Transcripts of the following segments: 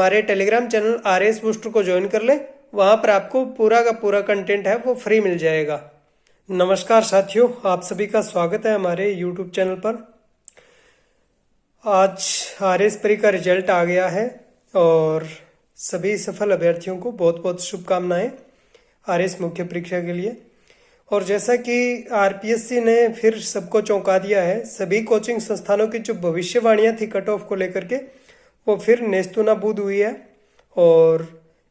हमारे Telegram channel RS booster को join कर ले। वहाँ पर आपको पूरा का पूरा कंटेंट है वो फ्री मिल जाएगा। नमस्कार साथियों, आप सभी का स्वागत है हमारे YouTube चैनल पर। आज RS प्री का रिजल्ट आ गया है और सभी सफल अभ्यर्थियों को बहुत बहुत शुभकामनाएं RS मुख्य परीक्षा के लिए। और जैसा कि RPSC ने फिर सबको चौंका दिया है, सभी कोचिंग संस्थानों की जो भविष्यवाणियां थी कट ऑफ को लेकर के वो फिर नेस्तु नाबूद हुई है। और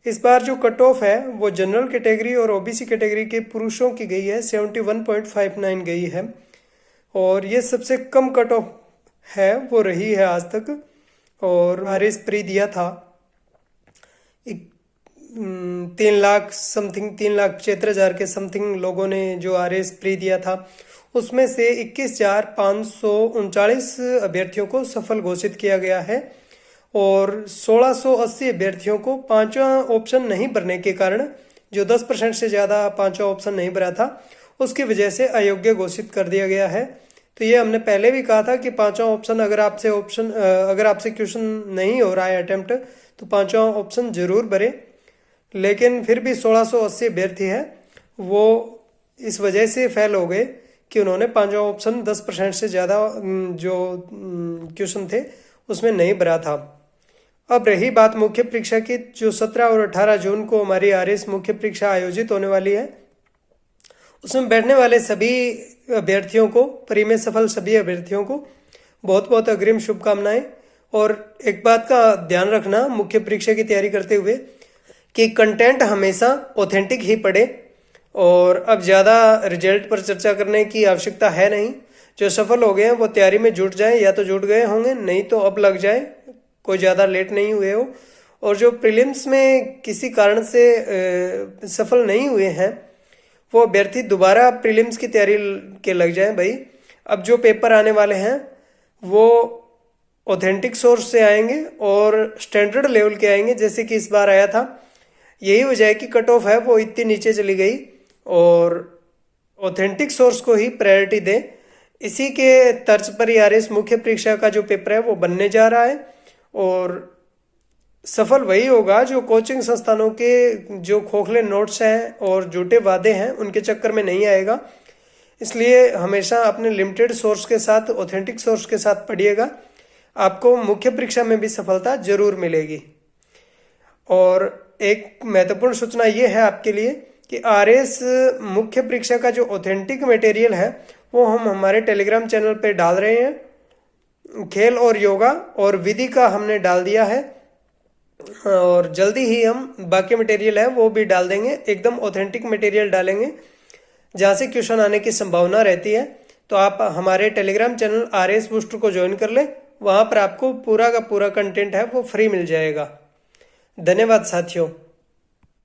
इस बार जो कट ऑफ है वो जनरल कैटेगरी और OBC कैटेगरी के पुरुषों की गई है 71.59 गई है। और ये सबसे कम कट ऑफ है वो रही है आज तक। और RS प्री दिया था 3 लाख समथिंग, 3,76,000 के समथिंग लोगों ने जो RS प्री दिया था, उसमें से 21,539 अभ्यर्थियों को सफल घोषित किया गया है। और 1680 अभ्यर्थियों को पांचवा ऑप्शन नहीं भरने के कारण, जो 10% से ज़्यादा पांचवा ऑप्शन नहीं भरा था, उसकी वजह से अयोग्य घोषित कर दिया गया है। तो ये हमने पहले भी कहा था कि पांचवा ऑप्शन अगर आपसे क्वेश्चन नहीं हो रहा है अटेम्प्ट, तो पांचवा ऑप्शन जरूर भरें। लेकिन फिर भी 1680 अभ्यर्थी है वो इस वजह से फेल हो गए कि उन्होंने पांचवा ऑप्शन 10% से ज़्यादा जो क्वेश्चन थे उसमें नहीं भरा था। अब रही बात मुख्य परीक्षा की, जो 17 और 18 जून को हमारी RS मुख्य परीक्षा आयोजित होने वाली है, उसमें बैठने वाले सभी अभ्यर्थियों को, प्री में सफल सभी अभ्यर्थियों को बहुत बहुत अग्रिम शुभकामनाएं। और एक बात का ध्यान रखना मुख्य परीक्षा की तैयारी करते हुए कि कंटेंट हमेशा ऑथेंटिक ही पढ़े। और अब ज़्यादा रिजल्ट पर चर्चा करने की आवश्यकता है नहीं। जो सफल हो गए हैं वो तैयारी में जुट जाएं, या तो जुट गए होंगे, नहीं तो अब लग जाए, कोई ज़्यादा लेट नहीं हुए हो। और जो प्रीलिम्स में किसी कारण से सफल नहीं हुए हैं वो अभ्यर्थी दोबारा प्रीलिम्स की तैयारी के लग जाएं भाई। अब जो पेपर आने वाले हैं वो ऑथेंटिक सोर्स से आएंगे और स्टैंडर्ड लेवल के आएंगे, जैसे कि इस बार आया था। यही वजह है कि कट ऑफ है वो इतनी नीचे चली गई। और ऑथेंटिक सोर्स को ही प्रायोरिटी दें। इसी के तर्ज पर ही RS मुख्य परीक्षा का जो पेपर है वो बनने जा रहा है। और सफल वही होगा जो कोचिंग संस्थानों के जो खोखले नोट्स हैं और झूठे वादे हैं उनके चक्कर में नहीं आएगा। इसलिए हमेशा अपने लिमिटेड सोर्स के साथ, ऑथेंटिक सोर्स के साथ पढ़िएगा, आपको मुख्य परीक्षा में भी सफलता जरूर मिलेगी। और एक महत्वपूर्ण सूचना ये है आपके लिए कि RS मुख्य परीक्षा का जो ऑथेंटिक मटेरियल है वो हम हमारे टेलीग्राम चैनल पे डाल रहे हैं। खेल और योगा और विधि का हमने डाल दिया है और जल्दी ही हम बाकी मटेरियल है वो भी डाल देंगे। एकदम ऑथेंटिक मटेरियल डालेंगे जहाँ से क्वेश्चन आने की संभावना रहती है। तो आप हमारे टेलीग्राम चैनल RS बूस्टर को ज्वाइन कर ले। वहाँ पर आपको पूरा का पूरा कंटेंट है वो फ्री मिल जाएगा। धन्यवाद साथियों।